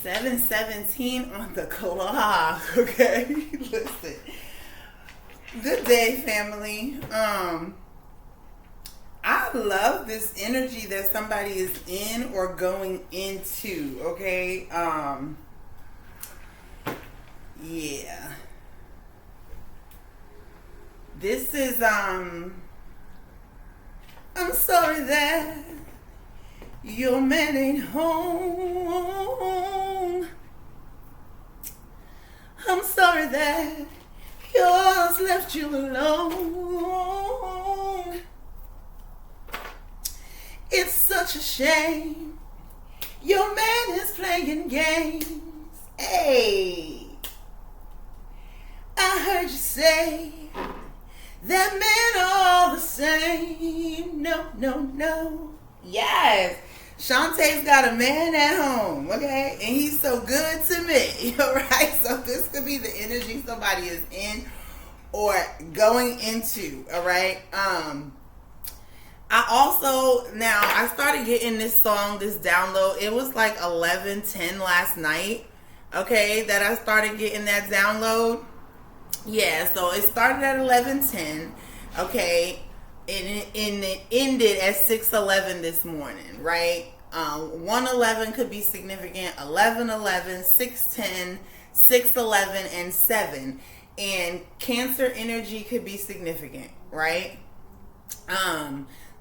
7:17 on the clock. Okay, listen. Good day, family. I love this energy that somebody is in or going into. Okay. Yeah. This is I'm sorry that your man ain't home. I'm sorry that yours left you alone. It's such a shame your man is playing games. Hey, I heard you say that men are all the same. No, no, no. Yes. Chante's got a man at home, okay? And he's so good to me, all right? So this could be the energy somebody is in or going into, all right? I started getting this song, this download. It was like 11:10 last night, okay, that I started getting that download. Yeah, so it started at 11:10, okay? And it ended at 6:11 this morning, right? 1:11 could be significant, 11:11, 6:10, 6:11, and 7. And Cancer energy could be significant, right?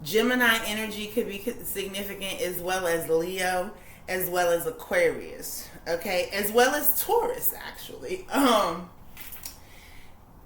Gemini energy could be significant, as well as Leo, as well as Aquarius, okay? As well as Taurus, actually.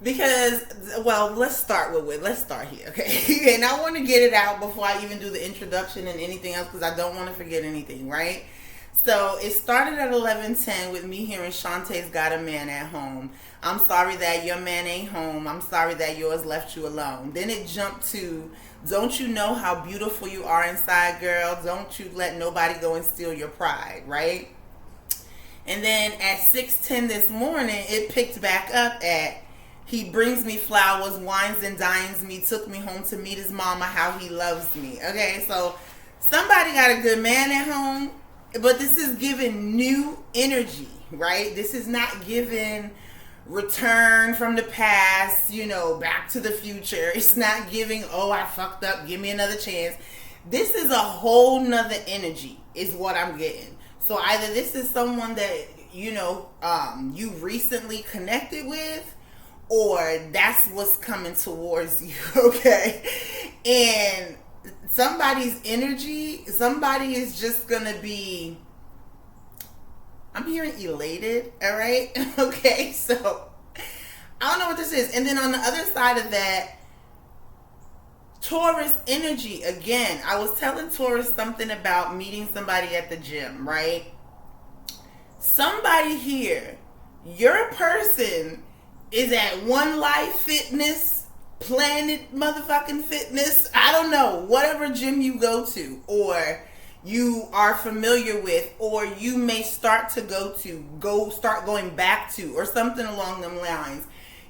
Because, well, let's start here, okay? And I want to get it out before I even do the introduction and anything else, because I don't want to forget anything, right? So it started at 11:10 with me hearing Chante's got a man at home. I'm sorry that your man ain't home. I'm sorry that yours left you alone. Then it jumped to, don't you know how beautiful you are inside, girl? Don't you let nobody go and steal your pride, right? And then at 6:10 this morning, it picked back up at, he brings me flowers, wines and dines me, took me home to meet his mama, how he loves me. Okay, so somebody got a good man at home, but this is giving new energy, right? This is not giving return from the past, back to the future. It's not giving, oh, I fucked up, give me another chance. This is a whole nother energy is what I'm getting. So either this is someone that, you recently connected with, or that's what's coming towards you, okay? And somebody's energy, somebody is just gonna be, I'm hearing elated, all right? Okay, so I don't know what this is. And then on the other side of that, Taurus energy, again, I was telling Taurus something about meeting somebody at the gym, right? Somebody here, your person is at One Life Fitness, Planet motherfucking Fitness, I don't know, whatever gym you go to or you are familiar with, or you may start to start going back to, or something along them lines.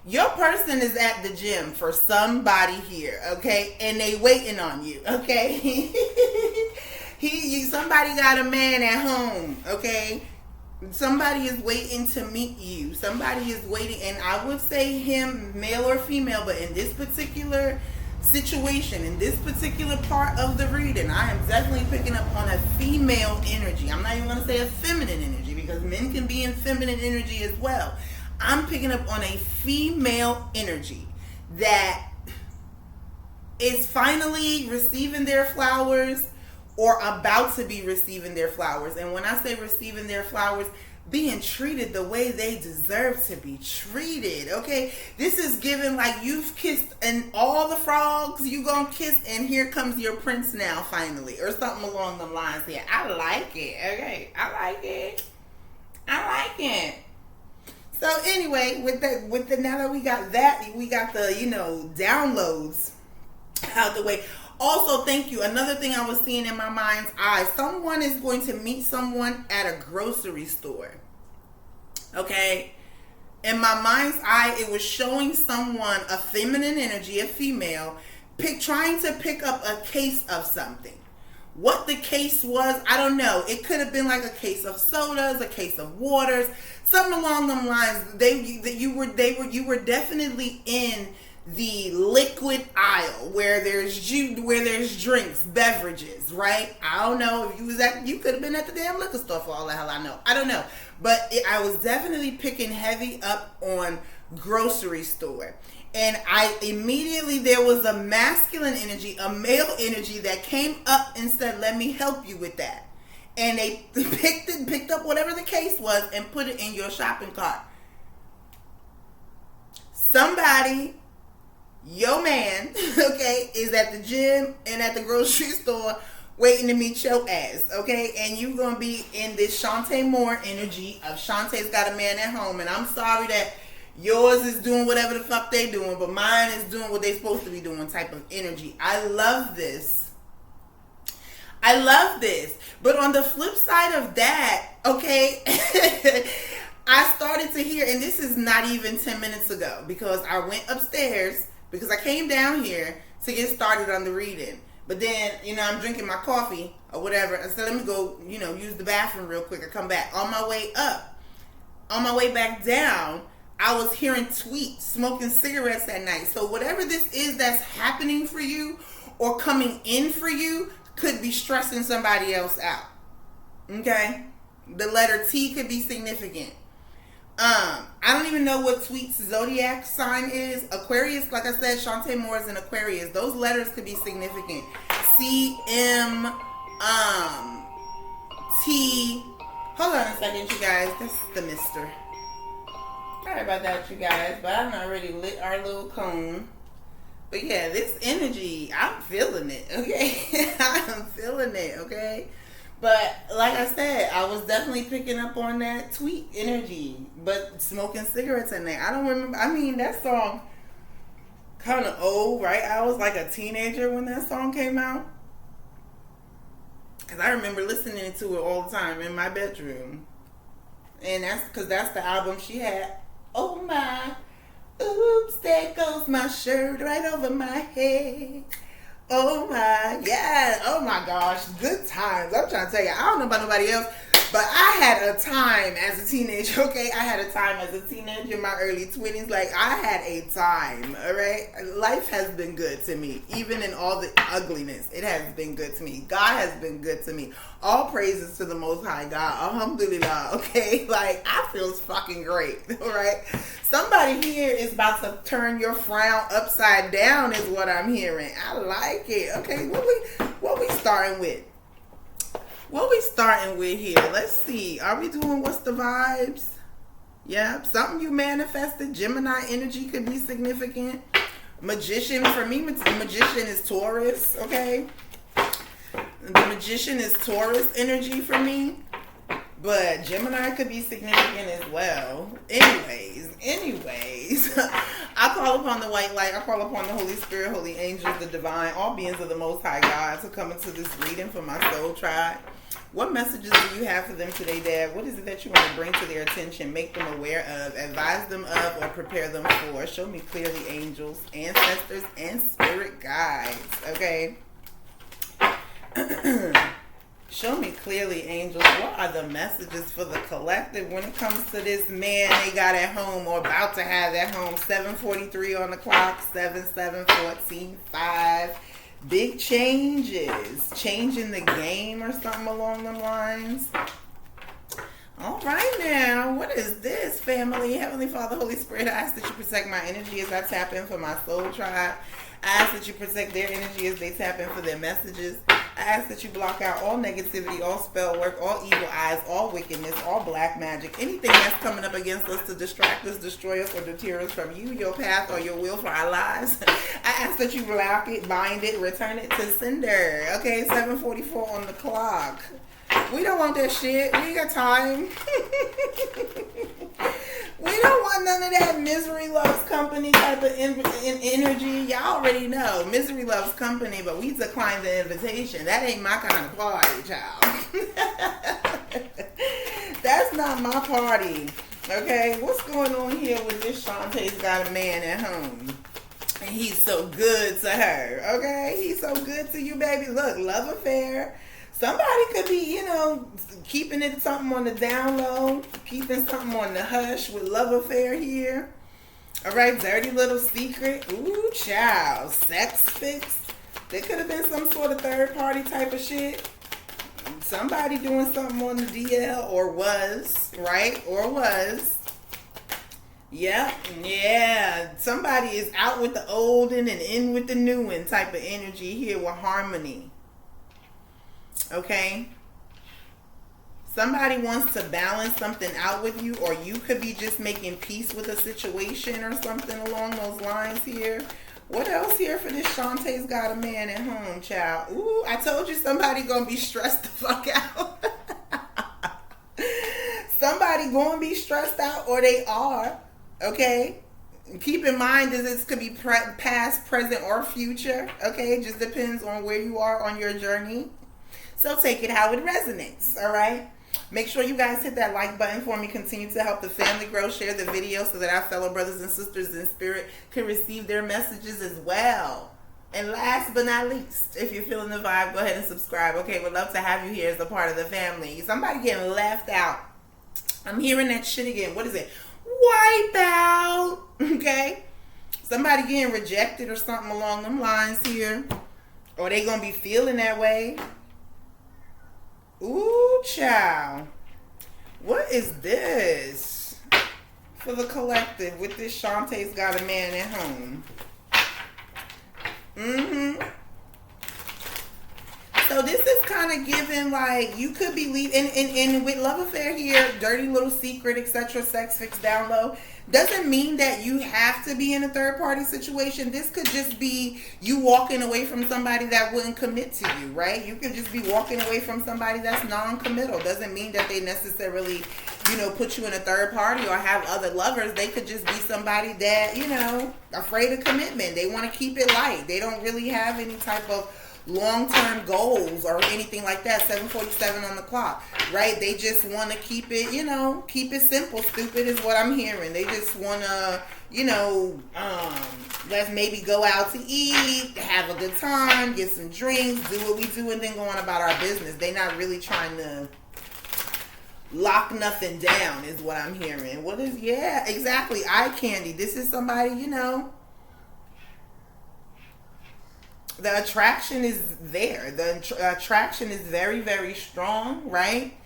Your person is at the gym for somebody here, okay? And they waiting on you, okay? Somebody got a man at home, okay? Somebody is waiting to meet you. Somebody is waiting, and I would say him, male or female, but in this particular situation, in this particular part of the reading, I am definitely picking up on a female energy. I'm not even going to say a feminine energy, because men can be in feminine energy as well. I'm picking up on a female energy that is finally receiving their flowers, or about to be receiving their flowers. And when I say receiving their flowers, being treated the way they deserve to be treated, okay? This is given like you've kissed and all the frogs you gonna kiss, and here comes your prince now finally, or something along the lines here. I like it, okay? I like it. So anyway, with the now that we got the, downloads out the way. Also, thank you. Another thing I was seeing in my mind's eye, someone is going to meet someone at a grocery store. Okay? In my mind's eye, it was showing someone, a feminine energy, a female, trying to pick up a case of something. What the case was, I don't know. It could have been like a case of sodas, a case of waters, something along them lines. You were definitely in the liquid aisle where there's juice, where there's drinks, beverages, right? I don't know if you was at, you could have been at the damn liquor store for all the hell I know. I don't know, but I was definitely picking heavy up on grocery store. And I immediately, there was a masculine energy, a male energy that came up and said, let me help you with that. And they picked up whatever the case was and put it in your shopping cart. Somebody, your man, okay, is at the gym and at the grocery store waiting to meet your ass, okay? And you gonna be in this Chante Moore energy of Chante's got a man at home, and I'm sorry that yours is doing whatever the fuck they doing, but mine is doing what they supposed to be doing type of energy. I love this. I love this. But on the flip side of that, okay, I started to hear, and this is not even 10 minutes ago, because I went upstairs, because I came down here to get started on the reading. But then, I'm drinking my coffee or whatever. I said, let me go, use the bathroom real quick. I come back. On my way up, on my way back down, I was hearing tweets, smoking cigarettes at night. So whatever this is that's happening for you or coming in for you could be stressing somebody else out. Okay? The letter T could be significant. I don't even know what Tweet's zodiac sign is. Aquarius, like I said, Chante Moore is an Aquarius. Those letters could be significant. C, M, T. Hold on a second, you guys. This is the mister. Sorry about that, you guys, but I've already lit our little cone. But yeah, this energy, I'm feeling it, okay? I'm feeling it, okay? But like I said, I was definitely picking up on that tweet energy, but smoking cigarettes in there. I don't remember. I mean, that song kind of old, right? I was like a teenager when that song came out. Because I remember listening to it all the time in my bedroom. And that's because that's the album she had. Oh my, oops, there goes my shirt right over my head. Oh my, yeah, oh my gosh, good times. I'm trying to tell you, I don't know about nobody else, but I had a time as a teenager, okay? I had a time as a teenager in my early 20s. Like, I had a time, all right? Life has been good to me, even in all the ugliness. It has been good to me. God has been good to me. All praises to the Most High God. Alhamdulillah, okay? Like, I feel fucking great, all right? Somebody here is about to turn your frown upside down is what I'm hearing. I like it. Okay, what we starting with? What we starting with here? Let's see. Are we doing what's the vibes? Yeah, something you manifested. Gemini energy could be significant. Magician, for me, magician is Taurus, okay? The magician is Taurus energy for me. But Gemini could be significant as well. Anyways, I call upon the white light. I call upon the Holy Spirit, holy angels, the divine, all beings of the Most High God to come into this reading for my soul tribe. What messages do you have for them today, Dad? What is it that you want to bring to their attention, make them aware of, advise them of, or prepare them for? Show me clearly, angels, ancestors, and spirit guides. Okay? Show me clearly, angels, what are the messages for the collective when it comes to this man they got at home or about to have at home? 7:43 on the clock, 7/7/14, 5. Big changes. Changing the game or something along them lines. All right now, what is this, family? Heavenly Father, Holy Spirit, I ask that you protect my energy as I tap in for my soul tribe. I ask that you protect their energy as they tap in for their messages. I ask that you block out all negativity, all spell work, all evil eyes, all wickedness, all black magic, anything that's coming up against us to distract us, destroy us, or deter us from you, your path, or your will for our lives. I ask that you block it, bind it, return it to sender. Okay, 7:44 on the clock. We don't want that shit. We ain't got time. We don't want none of that misery loves company type of energy. Y'all already know. Misery loves company, but we decline the invitation. That ain't my kind of party, child. That's not my party. Okay? What's going on here with this Chante's got a man at home? And he's so good to her. Okay? He's so good to you, baby. Look, love affair. Somebody could be, keeping it something on the down low, keeping something on the hush with love affair here. All right, dirty little secret. Ooh, child. Sex fix. There could have been some sort of third party type of shit. Somebody doing something on the DL or was, right? Or was. Yep, yeah. Somebody is out with the old and in with the new one type of energy here with harmony. Okay? Somebody wants to balance something out with you, or you could be just making peace with a situation or something along those lines here. What else here for this Chante's got a man at home, child? Ooh, I told you somebody gonna be stressed the fuck out. Somebody gonna be stressed out, or they are. Okay? Keep in mind that this could be past, present, or future. Okay? It just depends on where you are on your journey. So take it how it resonates. Alright? Make sure you guys hit that like button for me. Continue to help the family grow. Share the video so that our fellow brothers and sisters in spirit can receive their messages as well. And last but not least, if you're feeling the vibe, go ahead and subscribe. Okay, we'd love to have you here as a part of the family. Somebody getting left out. I'm hearing that shit again. What is it? Wipe out. Okay? Somebody getting rejected or something along them lines here. Or they gonna be feeling that way. Ooh, child. What is this for the collective with this Chante's got a man at home? So this is kind of giving like you could be leaving, and with love affair here, dirty little secret, etc., sex fix down low. Doesn't mean that you have to be in a third party situation. This could just be you walking away from somebody that wouldn't commit to you, right? You could just be walking away from somebody that's non-committal. Doesn't mean that they necessarily, put you in a third party or have other lovers. They could just be somebody that, afraid of commitment. They want to keep it light. They don't really have any type of long-term goals or anything like that. 7:47 on the clock, right? They just want to keep it, keep it simple. Stupid is what I'm hearing. They just want to, let's maybe go out to eat, have a good time, get some drinks, do what we do, and then go on about our business. They're not really trying to lock nothing down is what I'm hearing. What is, yeah, exactly. Eye candy. This is somebody, the attraction is there. The attraction is very, very strong, right?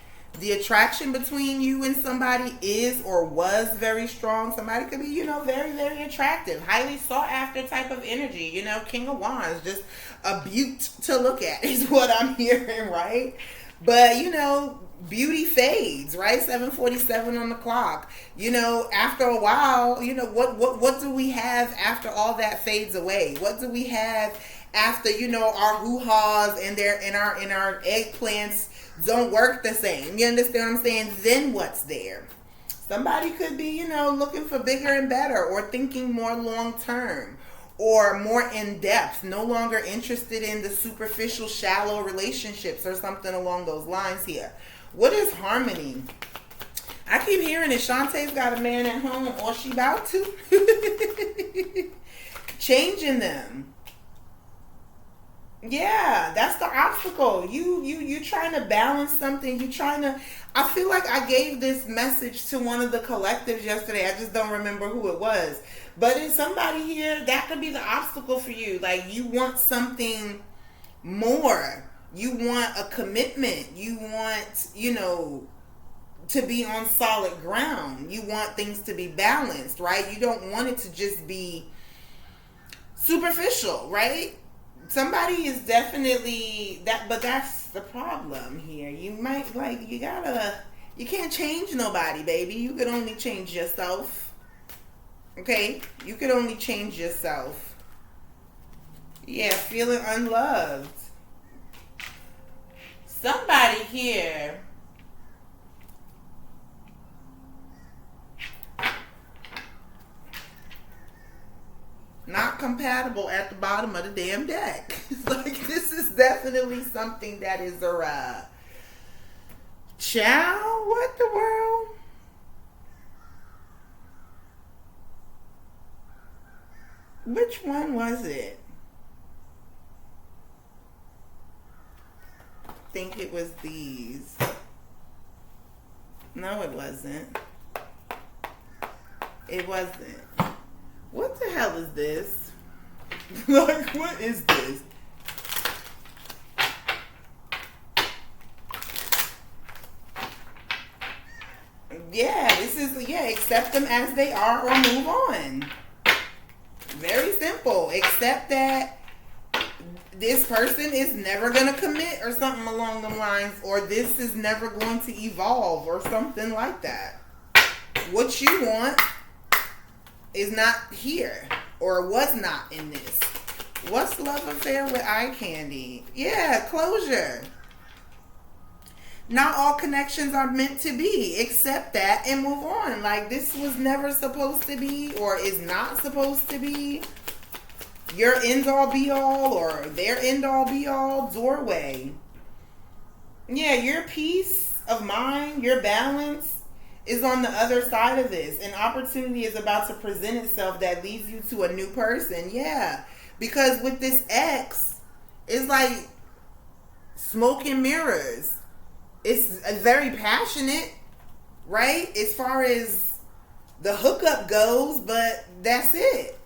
The attraction between you and somebody is or was very strong. Somebody could be, very, very attractive, highly sought after type of energy. King of Wands, just a beaut to look at is what I'm hearing, right? But, beauty fades, right? 7:47 on the clock. After a while, what do we have after all that fades away? What do we have after our hoo-haws and our eggplants don't work the same? You understand what I'm saying? Then what's there? Somebody could be, looking for bigger and better, or thinking more long-term or more in-depth, no longer interested in the superficial, shallow relationships or something along those lines here. What is harmony? I keep hearing that Chante's got a man at home, or she about to. Changing them. Yeah, that's the obstacle. You trying to balance something. I feel like I gave this message to one of the collectives yesterday. I just don't remember who it was. But it's somebody here, that could be the obstacle for you. Like, you want something more. You want a commitment. You want, to be on solid ground. You want things to be balanced, right? You don't want it to just be superficial, right? Somebody is definitely that, but that's the problem here. You might you can't change nobody, baby. You could only change yourself. Okay? You could only change yourself. Yeah, feeling unloved. Somebody here not compatible at the bottom of the damn deck. Like, this is definitely something that is a child. What the world? Which one was it? I think it was these. No, it wasn't. It wasn't. What the hell is this? Like, what is this? Yeah, this is, accept them as they are or move on. Very simple. Accept that this person is never going to commit or something along the lines, or this is never going to evolve or something like that. What you want is not here or was not in this. What's love affair with eye candy? Yeah, closure. Not all connections are meant to be. Accept that and move on. Like, this was never supposed to be or is not supposed to be your end all be all or their end all be all doorway. Yeah, your peace of mind, your balance is on the other side of this. An opportunity is about to present itself that leads you to a new person. Yeah, because with this ex, it's like smoke and mirrors. It's very passionate, right? As far as the hookup goes, but that's it.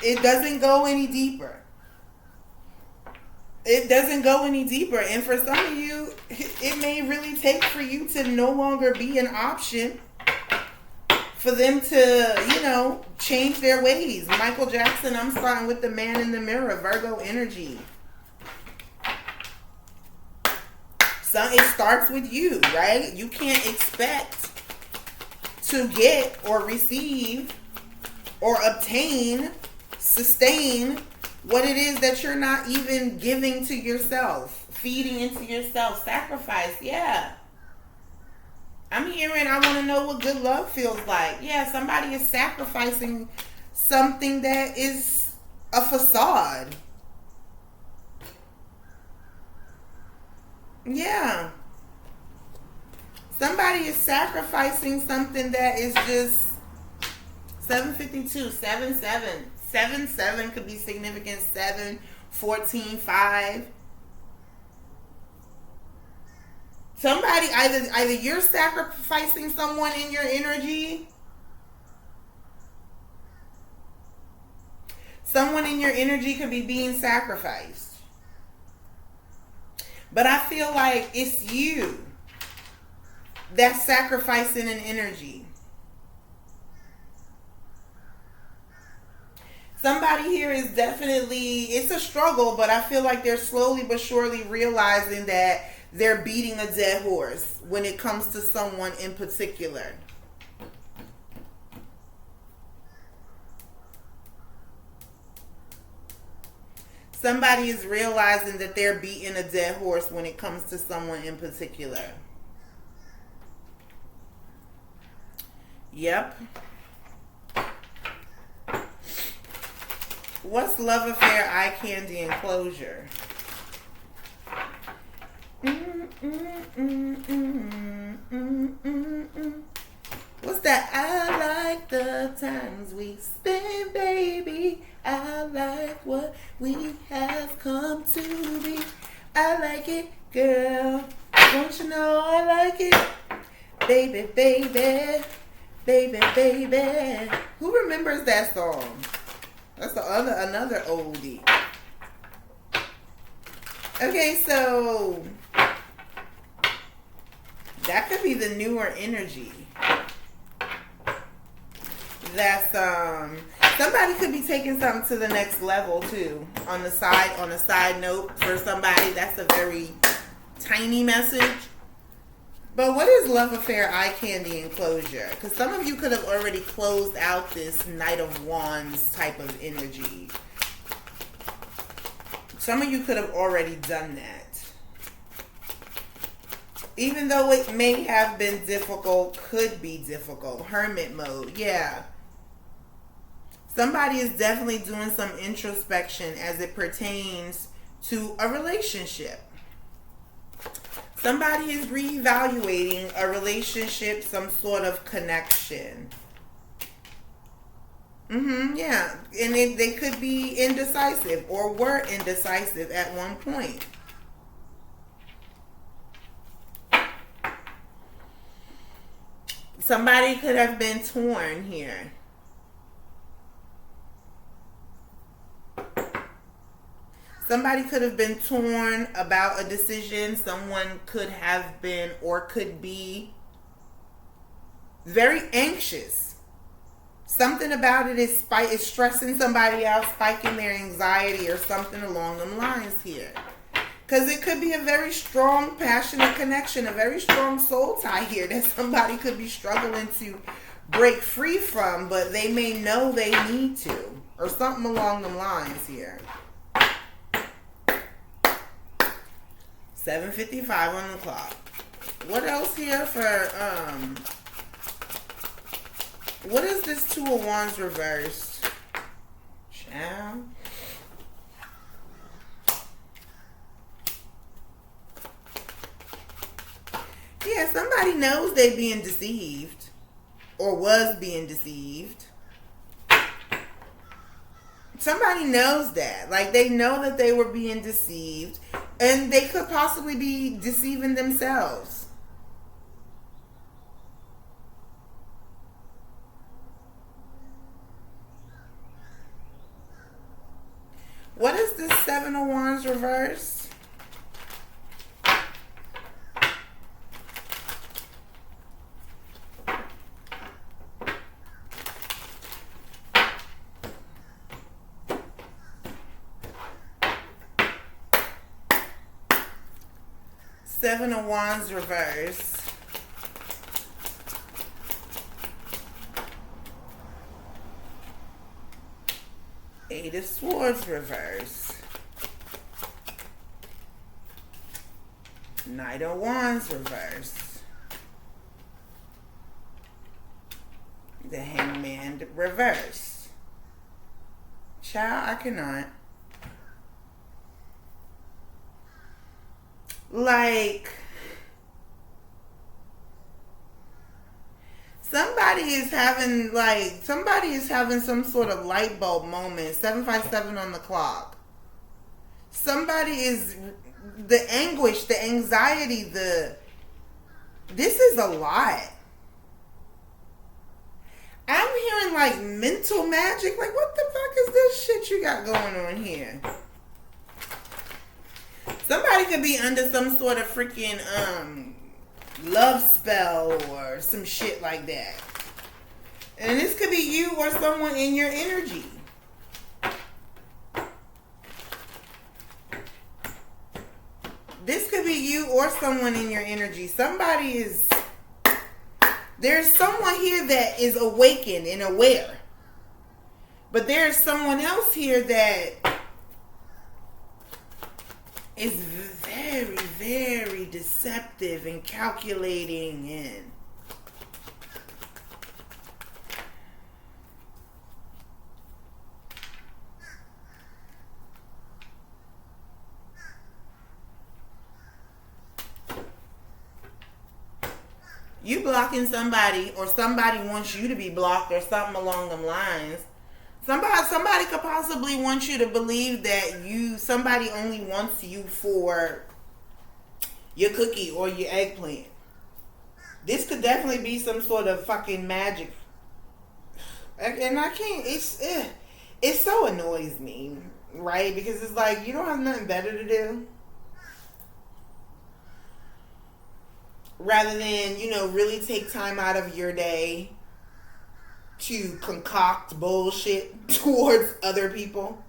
It doesn't go any deeper. It doesn't go any deeper. And for some of you, it may really take for you to no longer be an option for them to, change their ways. Michael Jackson, I'm starting with the man in the mirror, Virgo energy. So it starts with you, right? You can't expect to get or receive or obtain, sustain what it is that you're not even giving to yourself, feeding into yourself, sacrifice. Yeah. I'm hearing, I want to know what good love feels like. Yeah, somebody is sacrificing something that is a facade. Yeah. Somebody is sacrificing something that is just 752, 77. 7 could be significant. 7, 14, 5. Somebody, either you're sacrificing someone in your energy. Someone in your energy could be being sacrificed. But I feel like it's you that's sacrificing an energy. Somebody here is definitely, it's a struggle, but I feel like they're slowly but surely realizing that they're beating a dead horse when it comes to someone in particular. Somebody is realizing that they're beating a dead horse when it comes to someone in particular. Yep. What's love affair, eye candy, and closure? What's that? I like the times we spend, baby. I like what we have come to be. I like it, girl. Don't you know I like it? Baby, baby. Baby, baby. Who remembers that song? That's another oldie. Okay, so that could be the newer energy. That's somebody could be taking something to the next level too. On a side note, for somebody, that's a very tiny message. But what is love affair, eye candy, and closure? Because some of you could have already closed out this Knight of Wands type of energy. Some of you could have already done that. Even though it may have been difficult, could be difficult. Hermit mode, yeah. Somebody is definitely doing some introspection as it pertains to a relationship. Somebody is reevaluating a relationship, some sort of connection. Yeah. And they could be indecisive or were indecisive at one point. Somebody could have been torn here. Somebody could have been torn about a decision. Someone could have been or could be very anxious. Something about it is stressing somebody out, spiking their anxiety or something along them lines here. Because it could be a very strong, passionate connection, a very strong soul tie here that somebody could be struggling to break free from, but they may know they need to, or something along them lines here. 7:55 on the clock. What else here for, what is this Two of Wands reversed? Child. Yeah, somebody knows they being deceived or was being deceived. Somebody knows that. Like, they know that they were being deceived and they could possibly be deceiving themselves. What is this Seven of Wands reverse? Seven of Wands reverse. Eight of Swords reverse. Knight of Wands reverse. The Hangman reverse. Child, I cannot. Like, somebody is having some sort of light bulb moment. 7:57 on the clock. Somebody is, the anguish, the anxiety, this is a lot. I'm hearing like mental magic. Like, what the fuck is this shit you got going on here? Somebody could be under some sort of freaking love spell or some shit like that. And this could be you or someone in your energy. This could be you or someone in your energy. There's someone here that is awakened and aware. But there's someone else here that is very, very deceptive and calculating and you blocking somebody or somebody wants you to be blocked or something along them lines. Somebody could possibly want you to believe that somebody only wants you for your cookie or your eggplant. This could definitely be some sort of fucking magic. And I can't, it so annoys me, right? Because it's like, you don't have nothing better to do. Rather than, really take time out of your day to concoct bullshit towards other people.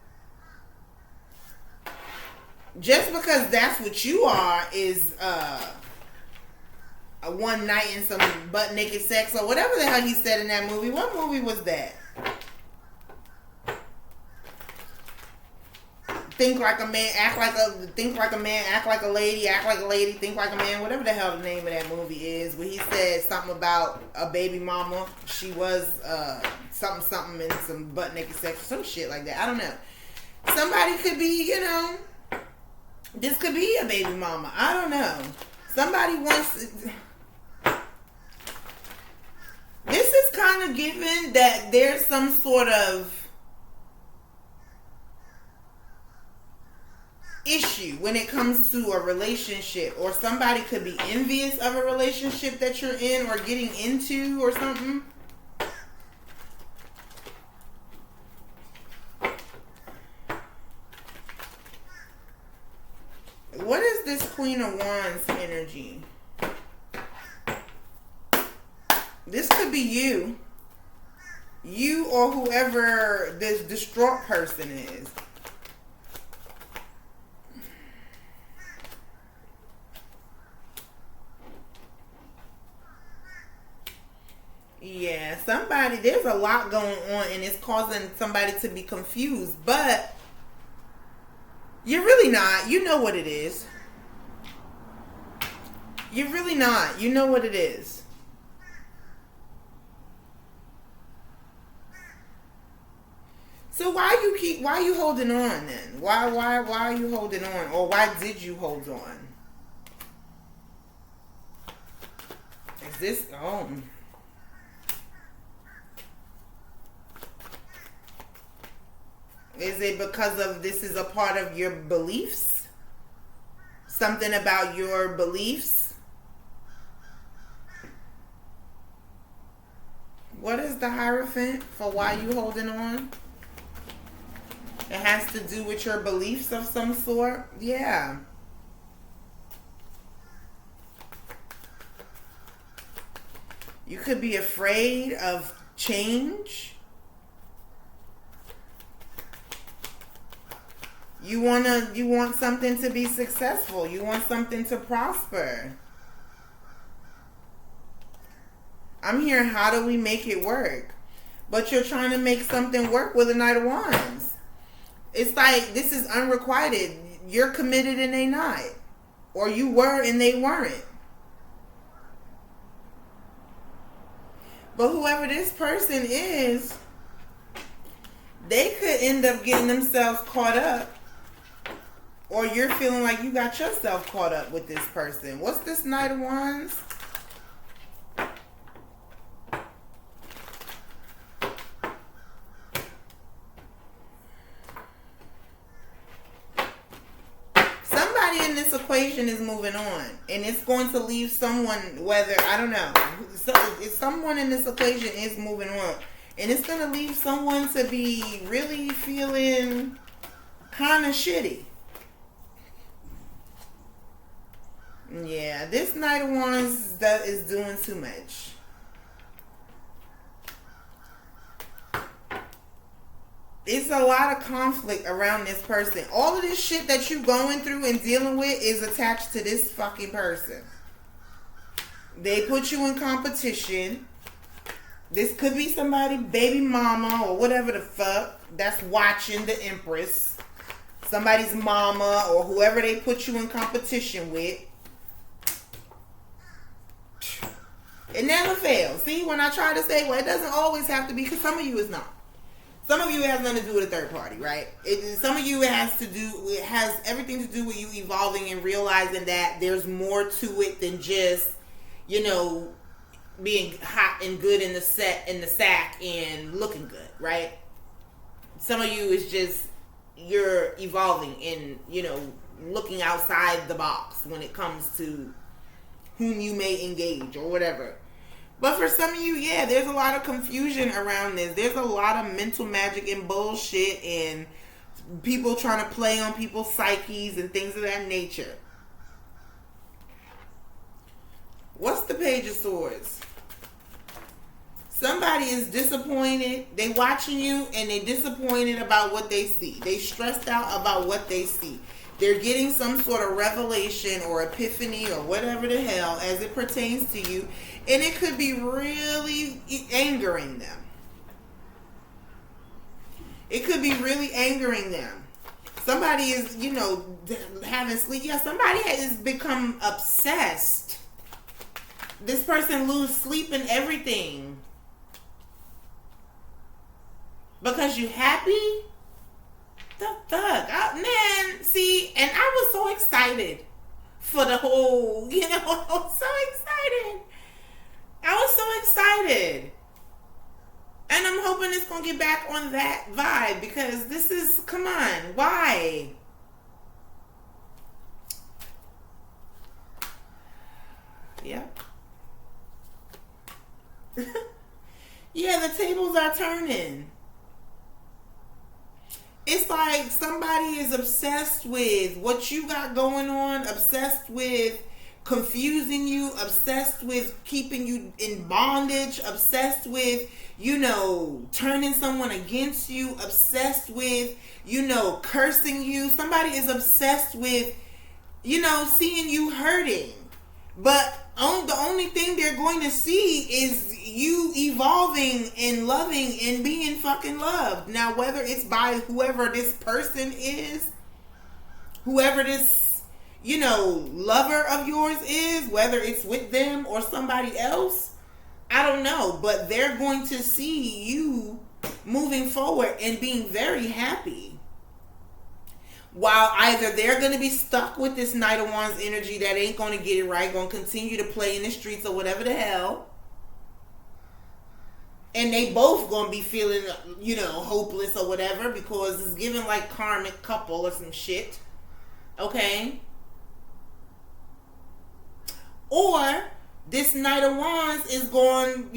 Just because that's what you are is a one night and some butt naked sex or whatever the hell he said in that movie. What movie was that? Think like a man, act like a man, act like a lady, think like a man, whatever the hell the name of that movie is, where he said something about a baby mama. She was something in some butt naked sex or some shit like that. I don't know. Somebody could be, this could be a baby mama. I don't know. Somebody wants. This is kind kind of given that there's some sort of issue when it comes to a relationship, or somebody could be envious of a relationship that you're in or getting into or something. What is this Queen of Wands energy? This could be you. You or whoever this distraught person is. Yeah, somebody, there's a lot going on and it's causing somebody to be confused, but you're really not. You know what it is. You're really not. You know what it is. So why are you holding on then? Why are you holding on? Or why did you hold on? Is this Is it because of this is a part of your beliefs? Something about your beliefs? What is the Hierophant for why you holding on? It has to do with your beliefs of some sort? Yeah. You could be afraid of change. You want something to be successful. You want something to prosper. I'm hearing, how do we make it work? But you're trying to make something work with a Knight of Wands. It's like, this is unrequited. You're committed and they not. Or you were and they weren't. But whoever this person is, they could end up getting themselves caught up. Or you're feeling like you got yourself caught up with this person. What's this Knight of Wands? Somebody in this equation is moving on. And it's going to leave someone, whether, I don't know. Someone in this equation is moving on. And it's going to leave someone to be really feeling kind of shitty. Yeah, this Knight of Wands that is doing too much. It's a lot of conflict around this person. All of this shit that you going through and dealing with is attached to this fucking person. They put you in competition. This could be somebody, baby mama or whatever the fuck, that's watching the Empress. Somebody's mama or whoever they put you in competition with. It never fails. See, when I try to say, well, it doesn't always have to be, because some of you is not. Some of you has nothing to do with a third party, right? Some of you it has everything to do with you evolving and realizing that there's more to it than just, being hot and good in the sack and looking good, right? Some of you is just, you're evolving and, looking outside the box when it comes to whom you may engage or whatever. But for some of you, yeah, there's a lot of confusion around this. There's a lot of mental magic and bullshit and people trying to play on people's psyches and things of that nature. What's the Page of Swords? Somebody is disappointed. They watching you and they disappointed about what they see. They stressed out about what they see. They're getting some sort of revelation or epiphany or whatever the hell as it pertains to you. And it could be really angering them. It could be really angering them. Somebody is, having sleep. Yeah, somebody has become obsessed. This person lose sleep and everything. Because you happy? The fuck? Man, see, and I was so excited for the whole, I was so excited. I was so excited. hoping it's going to get back on that vibe because this is, come on, why? Yeah. Yeah, the tables are turning. It's like somebody is obsessed with what you got going on, obsessed with confusing you, obsessed with keeping you in bondage, obsessed with, turning someone against you, obsessed with, cursing you. Somebody is obsessed with, seeing you hurting. But the only thing they're going to see is you evolving and loving and being fucking loved. Now, whether it's by whoever this person is, whoever this, lover of yours is, whether it's with them or somebody else, I don't know. But they're going to see you moving forward and being very happy. While either they're going to be stuck with this Knight of Wands energy that ain't going to get it right, going to continue to play in the streets or whatever the hell. And they both going to be feeling, hopeless or whatever because it's giving like karmic couple or some shit. Okay? Or this Knight of Wands is going,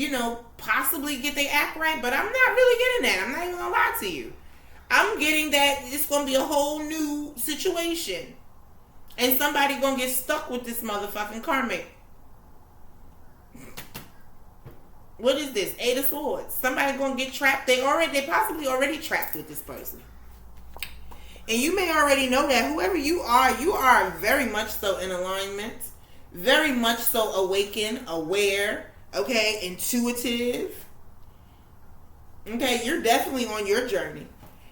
possibly get their act right, but I'm not really getting that. I'm not even going to lie to you. I'm getting that it's going to be a whole new situation. And somebody going to get stuck with this motherfucking karmic. What is this? 8 of Swords. Somebody going to get trapped. They possibly already trapped with this person. And you may already know that whoever you are very much so in alignment. Very much so awakened, aware, okay, intuitive. Okay, you're definitely on your journey.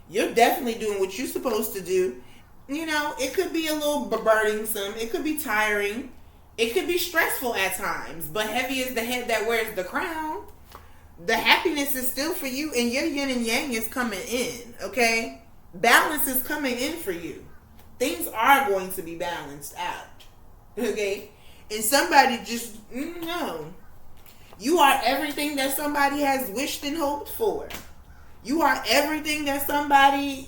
You're definitely doing what you're supposed to do. It could be a little burdensome. It could be tiring. It could be stressful at times. But heavy is the head that wears the crown. The happiness is still for you. And your yin and yang is coming in. Okay? Balance is coming in for you. Things are going to be balanced out. Okay? And somebody just, no. You are everything that somebody has wished and hoped for. You are everything that somebody,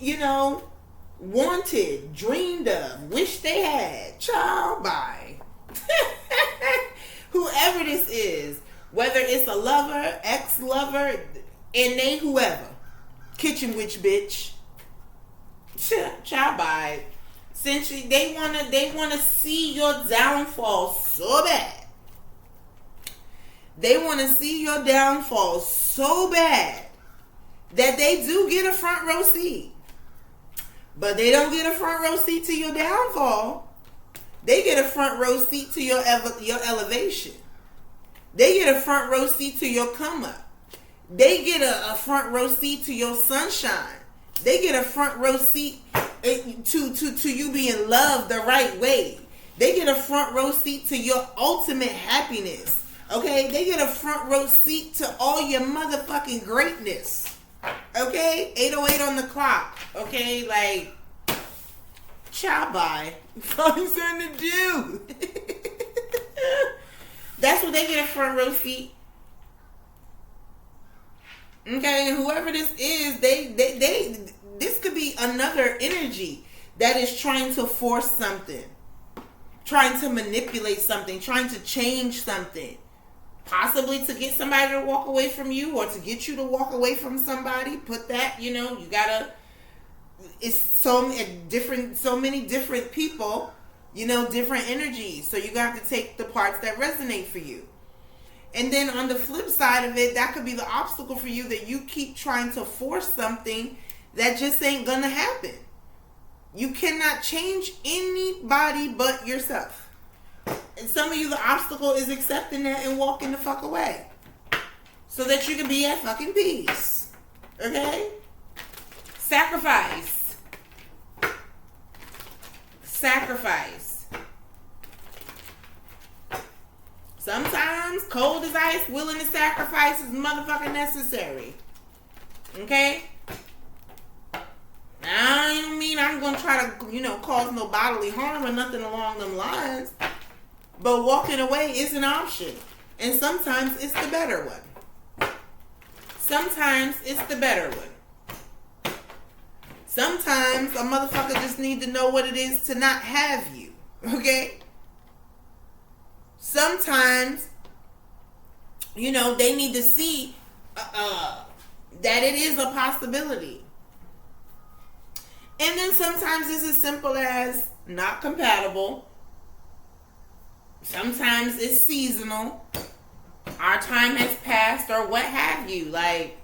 wanted, dreamed of, wished they had. Child, bye. Whoever this is, whether it's a lover, ex-lover, and they whoever. Kitchen witch bitch. Child, bye. Since they wanna see your downfall so bad. They wanna see your downfall so bad that they do get a front row seat. But they don't get a front row seat to your downfall. They get a front row seat to your elevation. They get a front row seat to your come up. They get a front row seat to your sunshine. They get a front row seat to you being loved the right way. They get a front row seat to your ultimate happiness. Okay? They get a front row seat to all your motherfucking greatness. Okay? 8:08 on the clock. Okay? Like, ciao, bye. Find something to do. That's what they get a front row seat. Okay? And whoever this is, this could be another energy that is trying to force something. Trying to manipulate something. Trying to change something. Possibly to get somebody to walk away from you or to get you to walk away from somebody. Put that, you gotta, it's so many different people, different energies. So you got to take the parts that resonate for you. And then on the flip side of it, that could be the obstacle for you that you keep trying to force something that just ain't gonna happen. You cannot change anybody but yourself. And some of you, the obstacle is accepting that and walking the fuck away. So that you can be at fucking peace. Okay? Sacrifice. Sacrifice. Sometimes cold as ice, willing to sacrifice is motherfucking necessary. Okay? I don't mean I'm going to try to, cause no bodily harm or nothing along them lines. But walking away is an option. And sometimes it's the better one. Sometimes it's the better one. Sometimes a motherfucker just need to know what it is to not have you. Okay? Sometimes, you know, they need to see that it is a possibility. And then sometimes it's as simple as not compatible. Sometimes it's seasonal. Our time has passed or what have you. Like,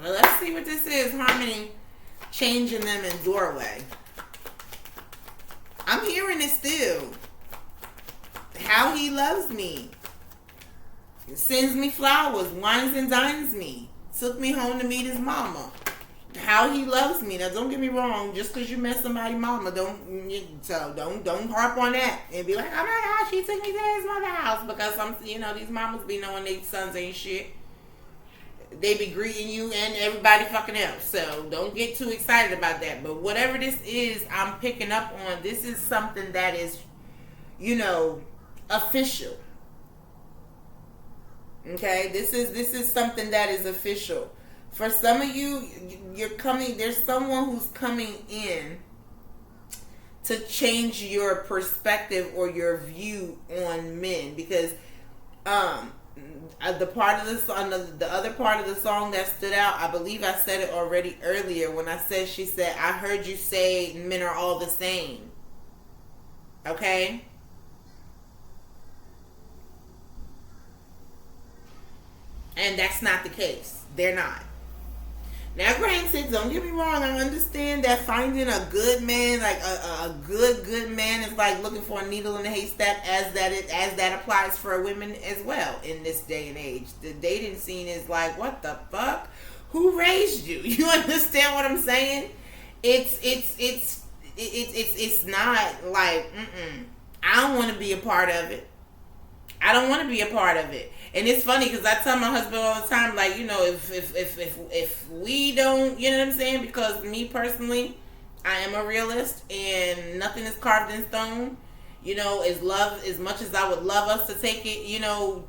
let's see what this is. Harmony changing them in doorway. I'm hearing it still. How he loves me. Sends me flowers. Wines and dines me. Took me home to meet his mama. How he loves me. Now, don't get me wrong. Just because you met somebody's mama, don't harp on that and be like, oh my gosh, she took me to his mother's house, because these mamas be knowing their sons ain't shit. They be greeting you and everybody fucking else. So don't get too excited about that. But whatever this is, I'm picking up on. This is something that is, official. Okay, this is something that is official. For some of you, there's someone who's coming in to change your perspective or your view on men, because the part of the song, the other part of the song that stood out, I believe I said it already earlier when she said, I heard you say men are all the same. Okay? And that's not the case. They're not. Now, granted, don't get me wrong, I understand that finding a good man, like a good man, is like looking for a needle in a haystack, as that applies for women as well in this day and age. The dating scene is like, what the fuck? Who raised you? You understand what I'm saying? It's not like, I don't want to be a part of it. I don't want to be a part of it. And it's funny because I tell my husband all the time, like, if we don't, you know what I'm saying? Because me personally, I am a realist and nothing is carved in stone. As much as I would love us to take it,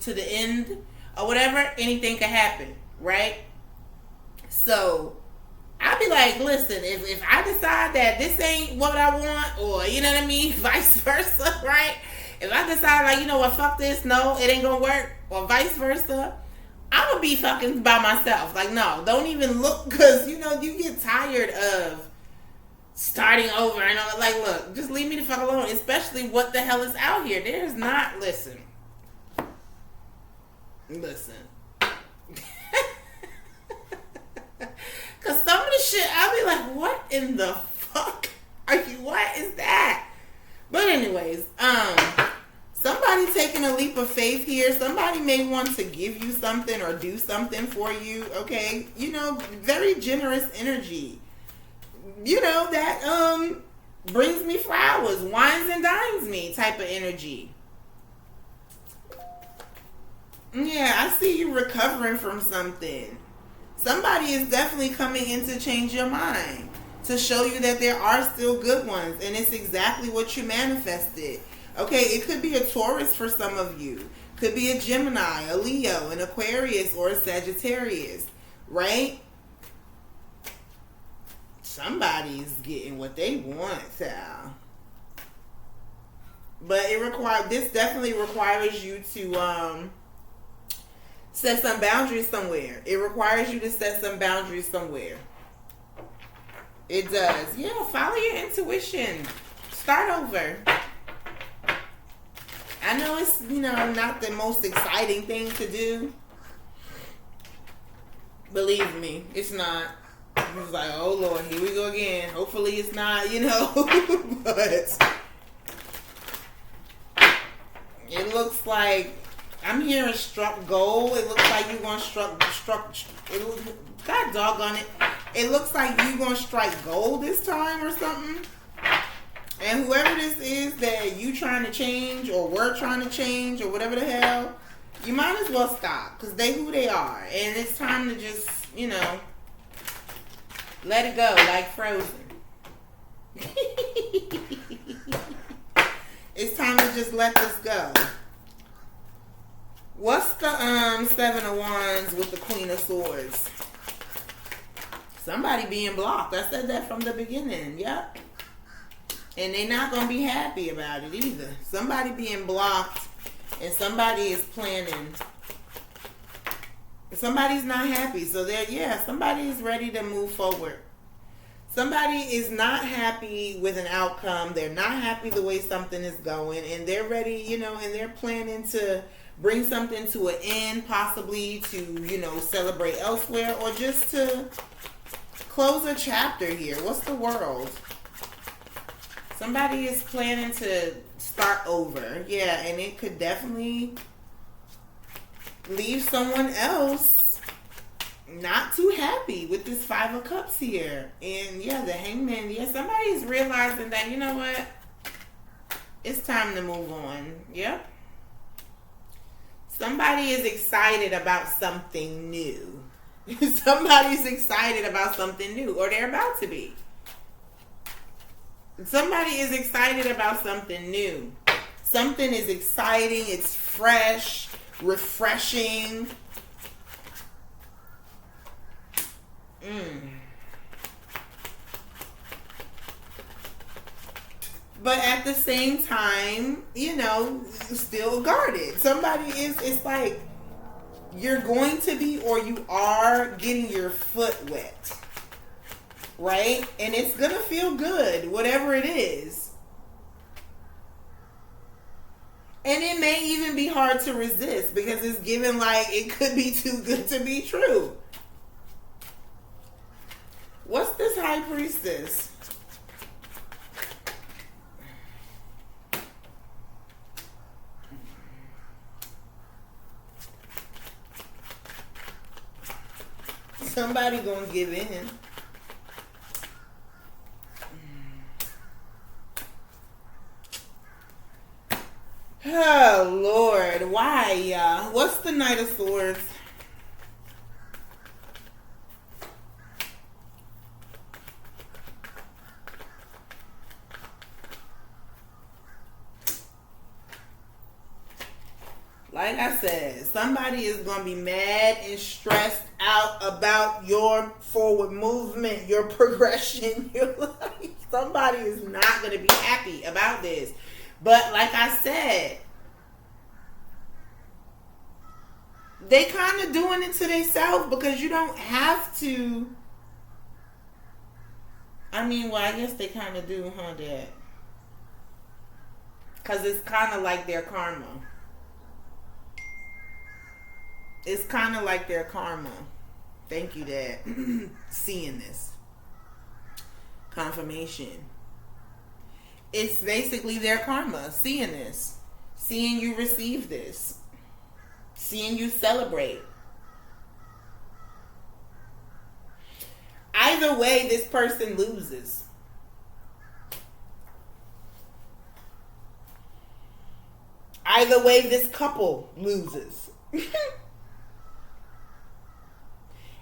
to the end or whatever, anything could happen, right? So I'll be like, listen, if I decide that this ain't what I want, or, you know what I mean, vice versa, right? If I decide, like, what, fuck this, no, it ain't gonna work, or vice versa, I'm gonna be fucking by myself. Like, no, don't even look, because, you get tired of starting over. And I'm like, look, just leave me the fuck alone, especially what the hell is out here. There's not, listen. Because some of the shit, I'll be like, what in the fuck what is that? But anyways, somebody taking a leap of faith here. Somebody may want to give you something or do something for you, okay? Very generous energy. That brings me flowers, wines and dines me type of energy. Yeah, I see you recovering from something. Somebody is definitely coming in to change your mind, to show you that there are still good ones, and it's exactly what you manifested. Okay, it could be a Taurus for some of you. Could be a Gemini, a Leo, an Aquarius, or a Sagittarius, right? Somebody's getting what they want, Sal. But this definitely requires you to set some boundaries somewhere. It requires you to set some boundaries somewhere. It does. Yeah, follow your intuition. Start over. I know it's, not the most exciting thing to do. Believe me, it's not. It's like, oh Lord, here we go again. Hopefully it's not, but it looks like I'm hearing struck gold. It looks like you're going to struck. God doggone it. It looks like you're going to strike gold this time or something. And whoever this is that you trying to change or were trying to change or whatever the hell, you might as well stop, because they who they are. And it's time to just, let it go like Frozen. It's time to just let this go. What's the Seven of Wands with the Queen of Swords? Somebody being blocked. I said that from the beginning. Yep. And they're not going to be happy about it either. Somebody being blocked and somebody is planning. Somebody's not happy. So somebody is ready to move forward. Somebody is not happy with an outcome. They're not happy the way something is going. And they're ready, and they're planning to bring something to an end, possibly to, celebrate elsewhere or just to close a chapter here. What's the world? Somebody is planning to start over. Yeah, and it could definitely leave someone else not too happy with this Five of Cups here. And the Hangman. Yeah, somebody is realizing that, you know what? It's time to move on. Yep. Somebody is excited about something new. Somebody's excited about something new, or they're about to be. Somebody is excited about something new. Something is exciting, it's fresh, refreshing. But at the same time, still guarded. Somebody it's like you're going to be, or you are getting your foot wet, right? And it's gonna feel good, whatever it is. And it may even be hard to resist because it's given like it could be too good to be true. What's this High Priestess? Somebody gonna give in. Oh Lord, why? What's the Knight of Swords? Like I said, somebody is going to be mad and stressed out about your forward movement, your progression. Somebody is not going to be happy about this. But like I said, they kind of doing it to themselves because you don't have to. I mean, well, I guess they kind of do, huh, Dad? Because it's kind of like their karma. It's kind of like their karma. Thank you, Dad. Seeing this. Confirmation. It's basically their karma. Seeing this. Seeing you receive this. Seeing you celebrate. Either way, this person loses. Either way, this couple loses.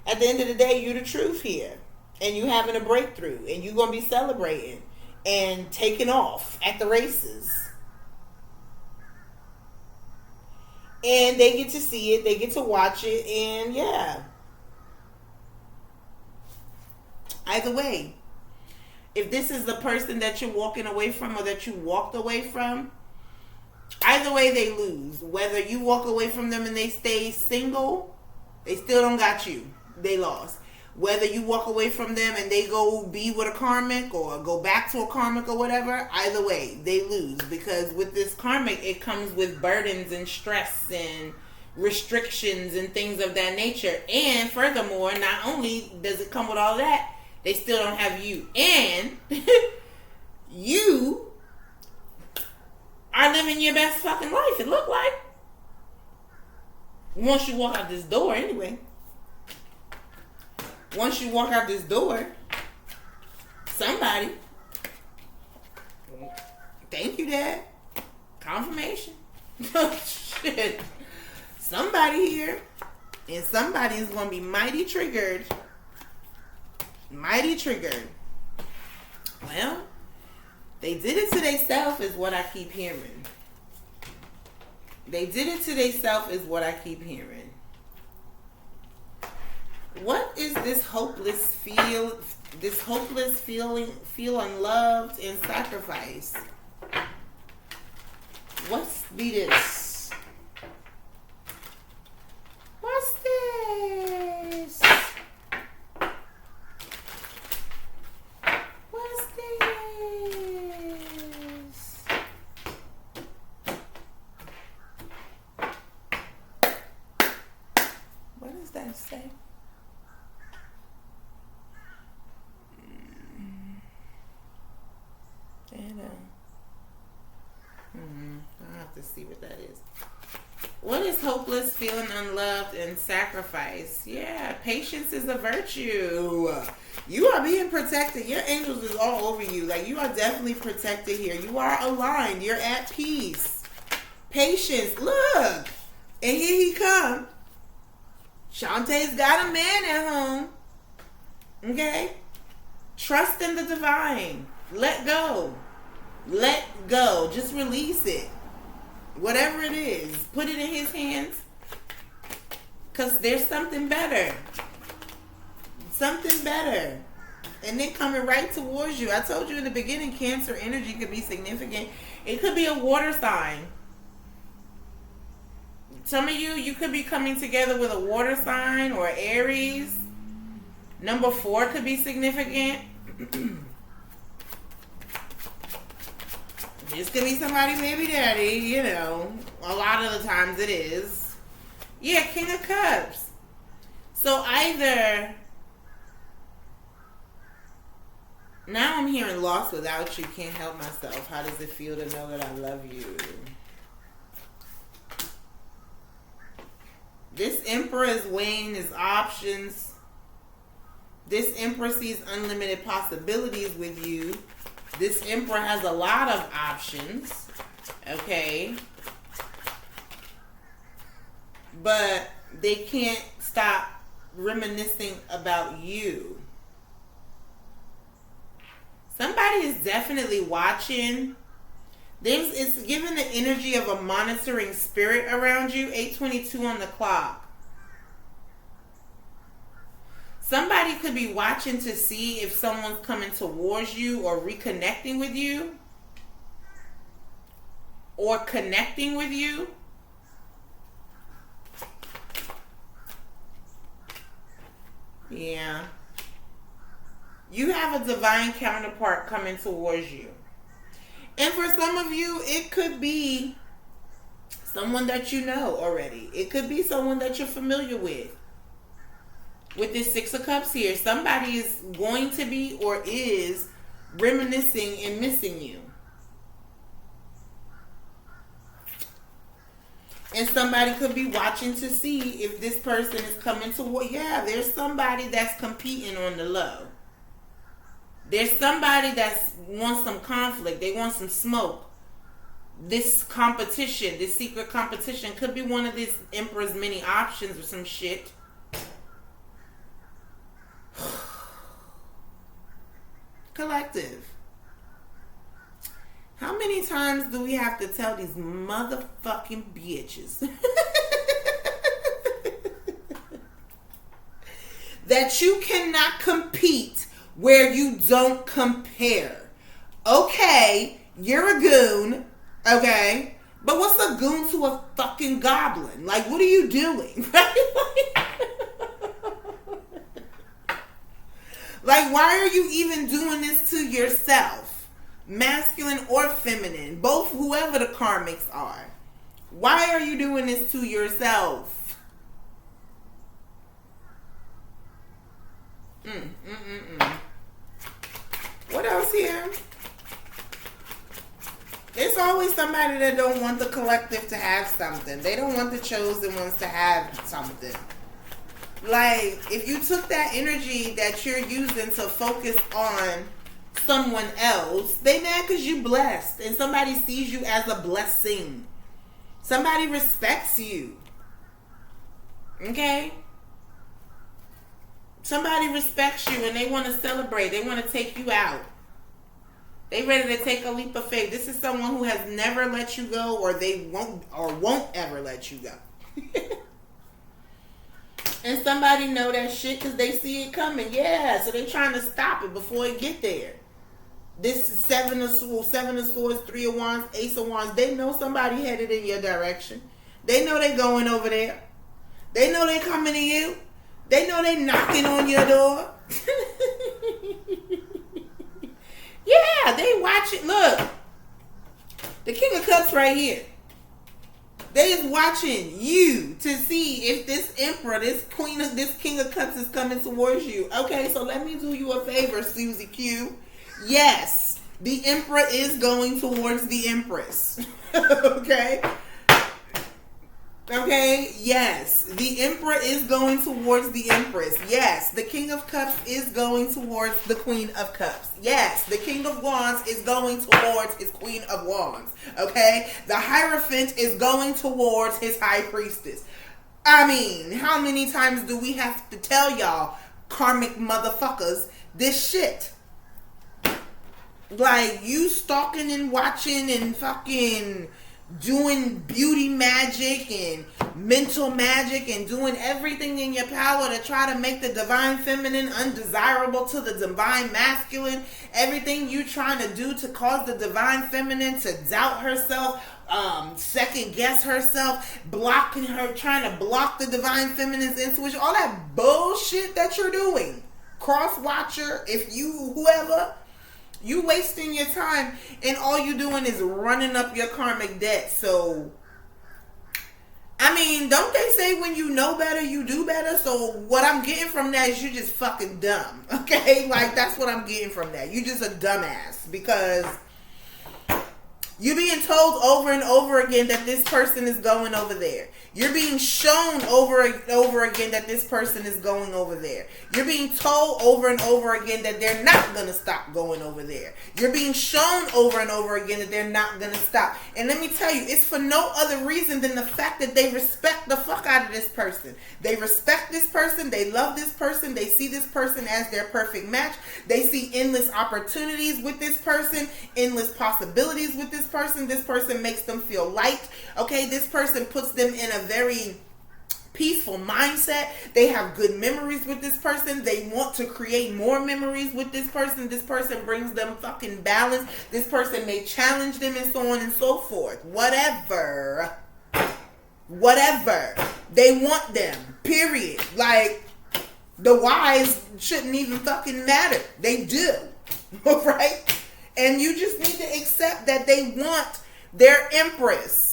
At the end of the day, you're the truth here. And you having a breakthrough. And you're going to be celebrating. And taking off at the races. And they get to see it. They get to watch it. And yeah. Either way. If this is the person that you're walking away from or that you walked away from, either way they lose. Whether you walk away from them and they stay single, they still don't got you. They lost. Whether you walk away from them and they go be with a karmic or go back to a karmic or whatever, either way, they lose. Because with this karmic, it comes with burdens and stress and restrictions and things of that nature. And furthermore, not only does it come with all that, they still don't have you. And you are living your best fucking life, it look like. Once you walk out this door, anyway. Once you walk out this door, somebody. Thank you, Dad. Confirmation. Shit. Somebody here. And somebody is going to be mighty triggered. Mighty triggered. Well, they did it to themselves is what I keep hearing. They did it to themselves is what I keep hearing. What is this hopeless feeling, feel unloved and sacrifice? What's this? What's this? What's this? What does that say? I'll have to see what that is. What is hopeless, feeling unloved, and sacrifice? Yeah, patience is a virtue. You are being protected. Your angels is all over you. Like, you are definitely protected here. You are aligned. You're at peace. Patience. Look. And here he come. Chante's got a man at home. Okay? Trust in the divine. Let go. Let go. Just release it. Whatever it is, put it in his hands. Because there's something better. Something better. And then coming right towards you. I told you in the beginning, Cancer energy could be significant. It could be a water sign. Some of you could be coming together with a water sign or Aries. Number 4 could be significant. This could be somebody, maybe daddy, you know. A lot of the times it is. Yeah, King of Cups. So either... Now I'm hearing lost without you, can't help myself. How does it feel to know that I love you? This Emperor is weighing his options. This Emperor sees unlimited possibilities with you. This Emperor has a lot of options, okay? But they can't stop reminiscing about you. Somebody is definitely watching. It's giving the energy of a monitoring spirit around you. 8:22 on the clock. Somebody could be watching to see if someone's coming towards you or reconnecting with you or connecting with you. Yeah. You have a divine counterpart coming towards you. And for some of you, it could be someone that you know already. It could be someone that you're familiar with. With this 6 of Cups here, somebody is going to be or is reminiscing and missing you. And somebody could be watching to see if this person is coming to... Yeah, there's somebody that's competing on the low. There's somebody that wants some conflict. They want some smoke. This competition, this secret competition, could be one of these Emperor's many options or some shit. Collective. How many times do we have to tell these motherfucking bitches that you cannot compete where you don't compare? Okay, you're a goon, okay? But what's a goon to a fucking goblin? Like, what are you doing? Like, why are you even doing this to yourself? Masculine or feminine, both, whoever the karmics are. Why are you doing this to yourself? What else here? There's always somebody that don't want the collective to have something. They don't want the chosen ones to have something. Like, if you took that energy that you're using to focus on someone else, they mad because you blessed and somebody sees you as a blessing. Somebody respects you. Okay? Somebody respects you and they want to celebrate. They want to take you out. They ready to take a leap of faith. This is someone who has never let you go, or they won't ever let you go. And somebody know that shit because they see it coming. Yeah, so they trying to stop it before it get there. This is seven of swords, 3 of wands, ace of wands. They know somebody headed in your direction. They know they going over there. They know they coming to you. They know they knocking on your door. Yeah, they watching. Look, the King of Cups right here. They is watching you to see if this Emperor, this King of Cups is coming towards you. Okay, so let me do you a favor, Susie Q. Yes, the Emperor is going towards the Empress. Okay? Okay, yes, the Emperor is going towards the Empress. Yes, the King of Cups is going towards the Queen of Cups. Yes, the King of Wands is going towards his Queen of Wands. Okay, the Hierophant is going towards his High Priestess. I mean, how many times do we have to tell y'all, karmic motherfuckers, this shit? Like, you stalking and watching and fucking doing beauty magic and mental magic and doing everything in your power to try to make the divine feminine undesirable to the divine masculine. Everything you trying to do to cause the divine feminine to doubt herself, second guess herself, blocking her, trying to block the divine feminine's intuition, all that bullshit that you're doing. Cross watcher, if you, whoever, you wasting your time and all you doing is running up your karmic debt. So, I mean, don't they say when you know better, you do better? So what I'm getting from that is you just fucking dumb. Okay? Like, that's what I'm getting from that. You just a dumbass because you're being told over and over again that this person is going over there. You're being shown over and over again that this person is going over there. You're being told over and over again that they're not going to stop going over there. You're being shown over and over again that they're not going to stop. And let me tell you, it's for no other reason than the fact that they respect the fuck out of this person. They respect this person. They love this person. They see this person as their perfect match. They see endless opportunities with this person, endless possibilities with this person. This person makes them feel light. Okay, this person puts them in a very peaceful mindset. They have good memories with this person. They want to create more memories with this person. This person brings them fucking balance. This person may challenge them and so on and so forth. Whatever. They want them. Period. Like, the whys shouldn't even fucking matter. They do. Right? And you just need to accept that they want their Empress.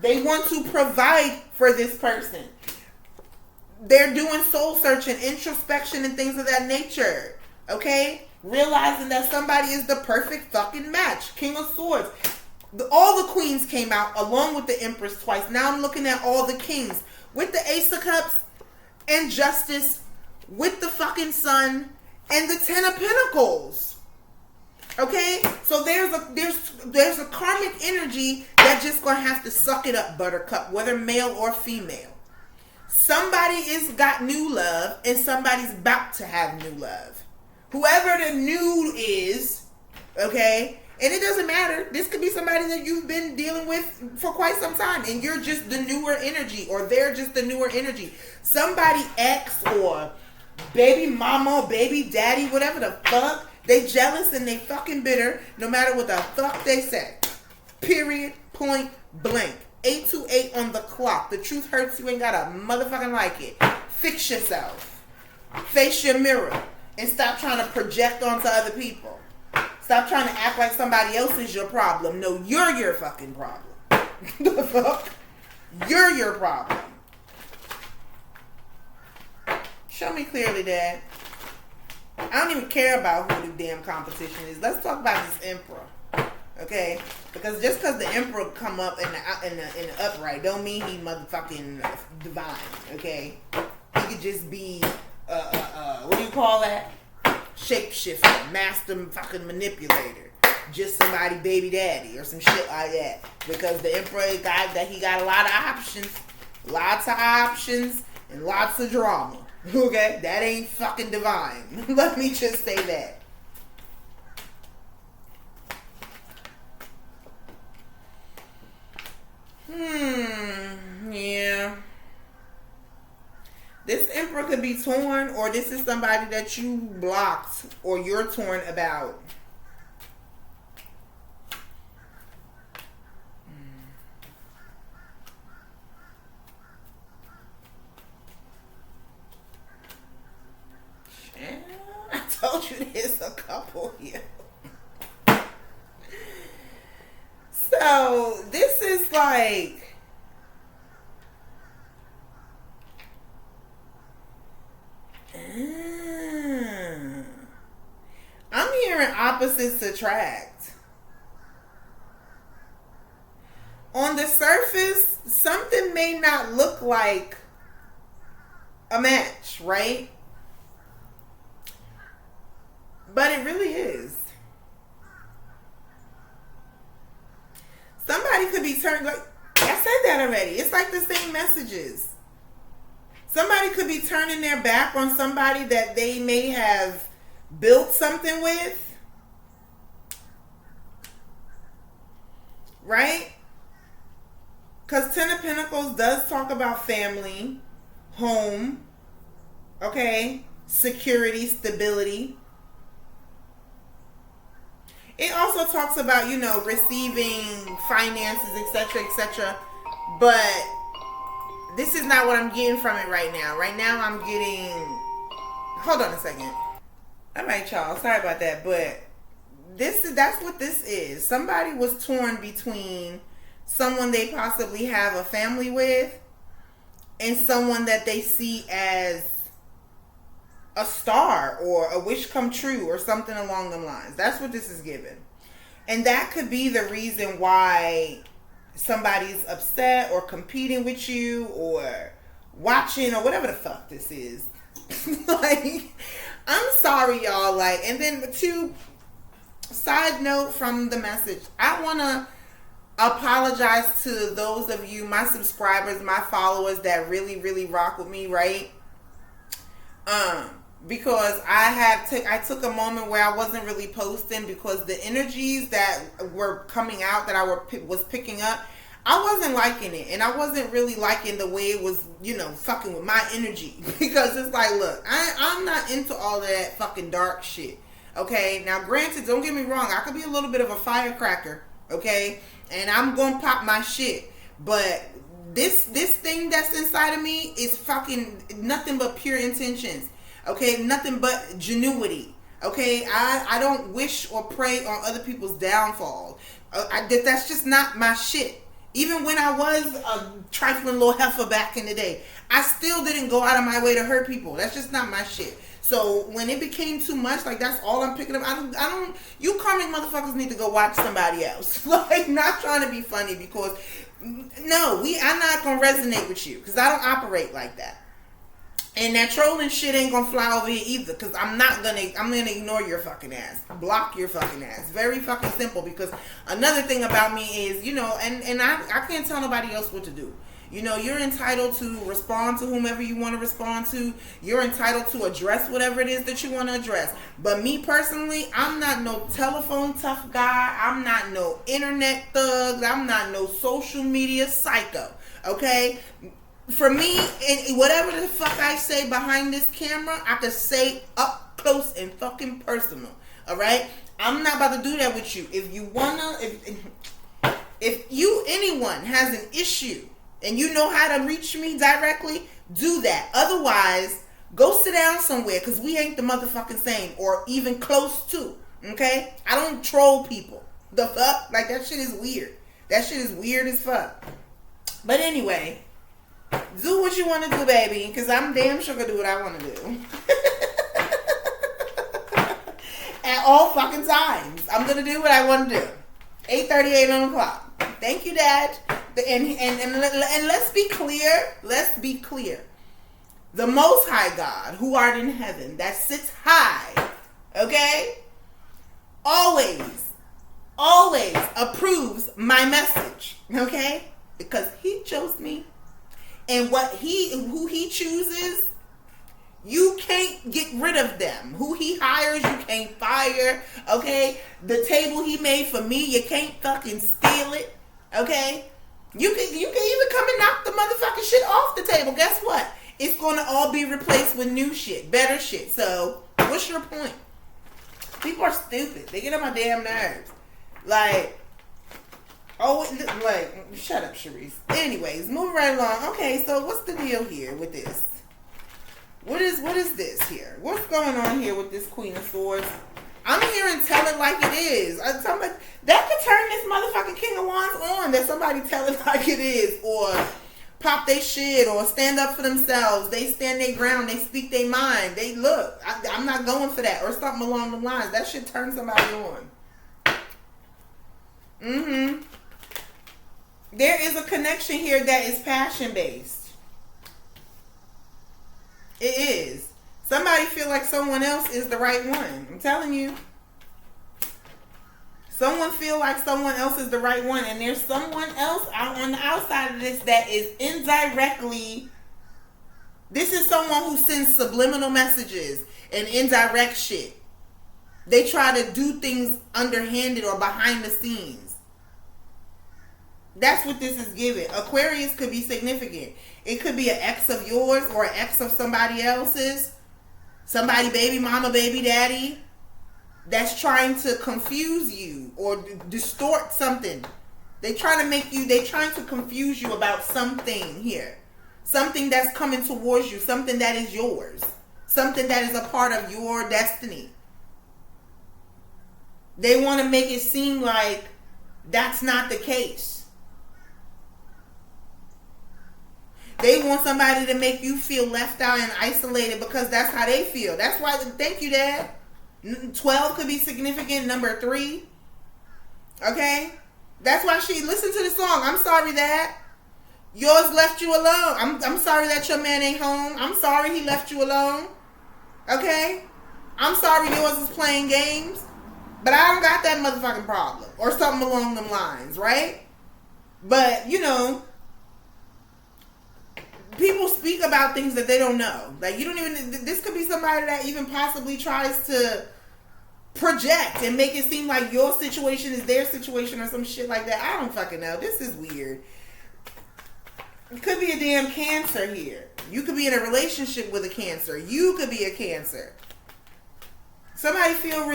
They want to provide for this person. They're doing soul searching, introspection, and things of that nature. Okay? Realizing that somebody is the perfect fucking match. King of Swords. All the queens came out along with the Empress twice. Now I'm looking at all the kings. With the Ace of Cups and Justice. With the fucking Sun. And the Ten of Pentacles. Okay, so there's a karmic energy that just gonna have to suck it up, Buttercup, whether male or female. Somebody is got new love, and somebody's about to have new love. Whoever the new is, okay, and it doesn't matter. This could be somebody that you've been dealing with for quite some time, and you're just the newer energy, or they're just the newer energy. Somebody ex or baby mama, baby daddy, whatever the fuck. They jealous and they fucking bitter no matter what the fuck they say. Period. Point blank. 828 on the clock. The truth hurts. You ain't gotta motherfucking like it. Fix yourself. Face your mirror. And stop trying to project onto other people. Stop trying to act like somebody else is your problem. No, you're your fucking problem. The fuck? You're your problem. Show me clearly, Dad. I don't even care about who the damn competition is. Let's talk about this Emperor, okay? Because just because the Emperor come up in the upright, don't mean he motherfucking divine, okay? He could just be what do you call that? Shapeshifter, master fucking manipulator, just somebody baby daddy or some shit like that. Because the Emperor got a lot of options, and lots of drama. Okay, that ain't fucking divine. Let me just say that. Yeah. This emperor could be torn, or this is somebody that you blocked or you're torn about. I told you there's a couple here. So this is like, I'm hearing opposites attract. On the surface, something may not look like a match, right? But it really is. Somebody could be turned, like I said that already. It's like the same messages. Somebody could be turning their back on somebody that they may have built something with. Right? Because Ten of Pentacles does talk about family, home, okay, security, stability. It also talks about, you know, receiving finances, etc., etc. But this is not what I'm getting from it right now. Right now I'm getting... Hold on a second. All right, y'all. Sorry about that. But that's what this is. Somebody was torn between someone they possibly have a family with and someone that they see as a star or a wish come true or something along them lines. That's what this is giving. And that could be the reason why somebody's upset or competing with you or watching or whatever the fuck this is. Like, I'm sorry, y'all. Like, and then two, side note from the message, I want to apologize to those of you, my subscribers, my followers that really, really rock with me, right? Because I took a moment where I wasn't really posting because the energies that were coming out that I was picking up, I wasn't liking it, and I wasn't really liking the way it was, you know, fucking with my energy. Because it's like, look, I'm not into all of that fucking dark shit. Okay, now granted, don't get me wrong, I could be a little bit of a firecracker, okay, and I'm gonna pop my shit, but this thing that's inside of me is fucking nothing but pure intentions. Okay, nothing but genuity. Okay, I don't wish or pray on other people's downfall. That's just not my shit. Even when I was a trifling little heifer back in the day, I still didn't go out of my way to hurt people. That's just not my shit. So when it became too much, like that's all I'm picking up. I don't. You karmic motherfuckers need to go watch somebody else. Like, not trying to be funny because no, I'm not gonna resonate with you because I don't operate like that. And that trolling shit ain't gonna fly over here either, because I'm gonna ignore your fucking ass. Block your fucking ass. Very fucking simple, because another thing about me is, you know, and I can't tell nobody else what to do. You know, you're entitled to respond to whomever you want to respond to. You're entitled to address whatever it is that you want to address. But me personally, I'm not no telephone tough guy. I'm not no internet thug. I'm not no social media psycho. Okay? For me, and whatever the fuck I say behind this camera, I could say up close and fucking personal. Alright? I'm not about to do that with you. If you wanna, if anyone has an issue and you know how to reach me directly, do that. Otherwise, go sit down somewhere, because we ain't the motherfucking same, or even close to. Okay? I don't troll people. The fuck? Like, that shit is weird. That shit is weird as fuck. But anyway, do what you want to do, baby, because I'm damn sure gonna do what I want to do. At all fucking times. I'm gonna do what I want to do. 8:38 on the clock. Thank you, Dad. And let's be clear. Let's be clear. The Most High God, who art in heaven, that sits high, okay, always approves my message, okay, because He chose me. And who he chooses, you can't get rid of them. Who He hires, you can't fire. Okay? The table He made for me, you can't fucking steal it. Okay? You can even come and knock the motherfucking shit off the table. Guess what? It's going to all be replaced with new shit, better shit. So, what's your point? People are stupid. They get on my damn nerves. Like, shut up, Sharice. Anyways, moving right along. Okay, so what's the deal here with this? What is this here? What's going on here with this Queen of Swords? I'm hearing tell it like it is. Somebody, that could turn this motherfucking King of Wands on. That somebody tell it like it is. Or pop they shit. Or stand up for themselves. They stand their ground. They speak their mind. They look. I'm not going for that. Or something along the lines. That should turn somebody on. There is a connection here that is passion based. It is. Somebody feel like someone else is the right one. I'm telling you. Someone feel like someone else is the right one. And there's someone else out on the outside of this that is indirectly. This is someone who sends subliminal messages and indirect shit. They try to do things underhanded or behind the scenes. That's what this is giving. Aquarius could be significant. It could be an ex of yours or an ex of somebody else's. Somebody, baby mama, baby daddy, that's trying to confuse you or distort something. They're trying to confuse you about something here. Something that's coming towards you. Something that is yours. Something that is a part of your destiny. They want to make it seem like that's not the case. They want somebody to make you feel left out and isolated because that's how they feel. That's why, thank you, Dad. 12 could be significant. Number 3. Okay? That's why she listened to the song. I'm sorry, Dad. Yours left you alone. I'm sorry that your man ain't home. I'm sorry he left you alone. Okay? I'm sorry yours is playing games. But I don't got that motherfucking problem. Or something along them lines, right? But, you know, people speak about things that they don't know. Like, you don't even, this could be somebody that even possibly tries to project and make it seem like your situation is their situation or some shit like that. I don't fucking know. This is weird. It could be a damn Cancer here. You could be in a relationship with a Cancer. You could be a Cancer. Somebody feel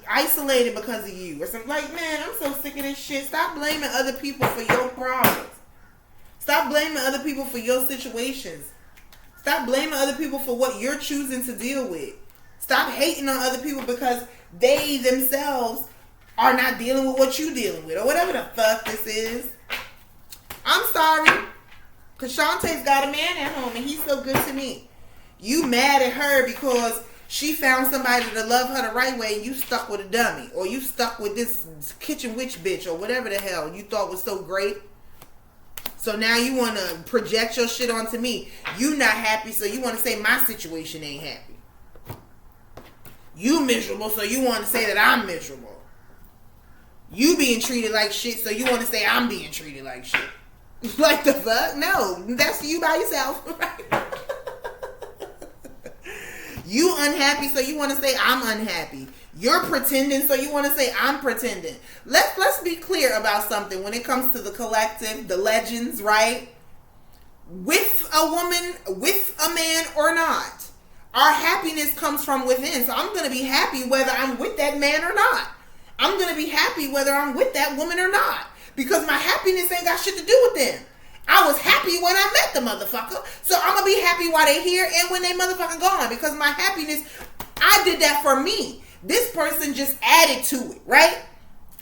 isolated because of you. Or something like, man, I'm so sick of this shit. Stop blaming other people for your problems. Stop blaming other people for your situations. Stop blaming other people for what you're choosing to deal with. Stop hating on other people because they themselves are not dealing with what you're dealing with. Or whatever the fuck this is. I'm sorry. Because Chante's got a man at home and he's so good to me. You mad at her because she found somebody to love her the right way and you stuck with a dummy. Or you stuck with this kitchen witch bitch or whatever the hell you thought was so great. So now you want to project your shit onto me. You not happy, so you want to say my situation ain't happy. You miserable, so you want to say that I'm miserable. You being treated like shit, so you want to say I'm being treated like shit. Like the fuck? No, that's you by yourself. You unhappy, so you want to say I'm unhappy. You're pretending, so you want to say I'm pretending. Let's be clear about something when it comes to the collective, the legends, right? With a woman, with a man or not, our happiness comes from within. So I'm going to be happy whether I'm with that man or not. I'm going to be happy whether I'm with that woman or not. Because my happiness ain't got shit to do with them. I was happy when I met the motherfucker. So I'm going to be happy while they here and when they motherfucking gone. Because my happiness, I did that for me. This person just added to it, right?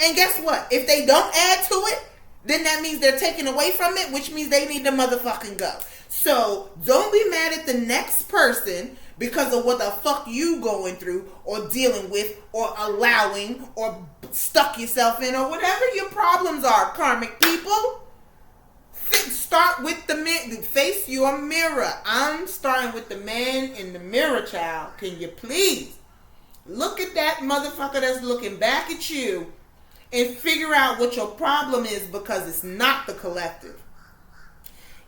And guess what? If they don't add to it, then that means they're taking away from it, which means they need to motherfucking go. So don't be mad at the next person because of what the fuck you going through or dealing with or allowing or stuck yourself in or whatever your problems are, karmic people. Start with the man. Face your mirror. I'm starting with the man in the mirror, child. Can you please look at that motherfucker that's looking back at you and figure out what your problem is, because it's not the collective.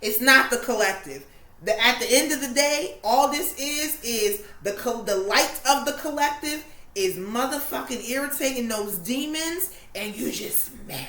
It's not the collective. At the end of the day, all this is the light of the collective is motherfucking irritating those demons, and you just mad.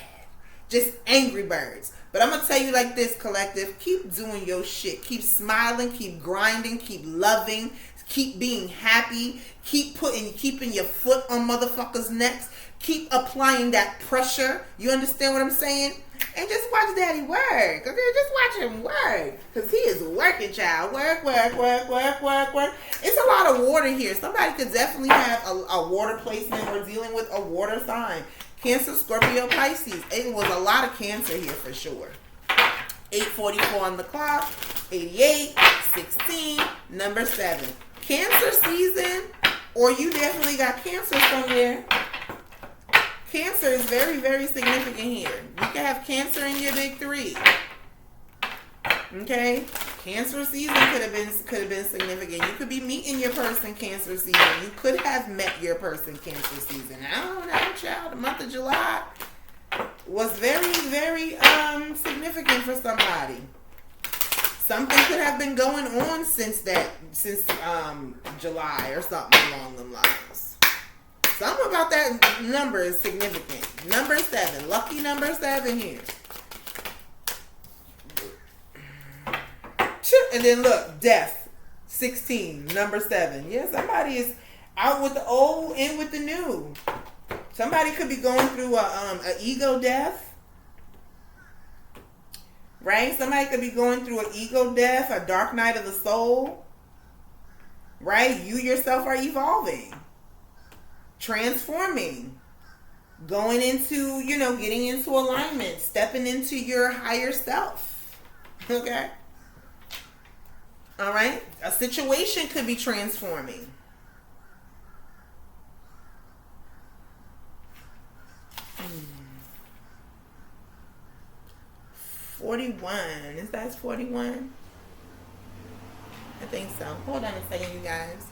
Just angry birds. But I'm going to tell you like this, collective. Keep doing your shit. Keep smiling. Keep grinding. Keep loving. Keep being happy. Keeping your foot on motherfuckers' necks. Keep applying that pressure. You understand what I'm saying? And just watch Daddy work. Okay, just watch him work. Because he is working, child. Work, work, work, work, work, work. It's a lot of water here. Somebody could definitely have a water placement. We're dealing with a water sign. Cancer, Scorpio, Pisces. It was a lot of Cancer here for sure. 8:44 on the clock. 88, 16, number 7. Cancer season, or you definitely got Cancer somewhere. Cancer is very, very significant here. You can have Cancer in your big 3. Okay? Cancer season could have been significant. You could be meeting your person Cancer season. You could have met your person Cancer season. I don't know, child. The month of July was very, very significant for somebody. Something could have been going on since July or something along them lines. Something about that number is significant. Number 7. Lucky number 7 here. And then look, death. 16. Number 7. Yeah, somebody is out with the old, in with the new. Somebody could be going through a ego death. Right? Somebody could be going through an ego death, a dark night of the soul. Right? You yourself are evolving. Transforming, going into, getting into alignment, stepping into your higher self. Okay? All right? A situation could be transforming. Hmm. 41. Is that 41? I think so. Hold on a second, you guys.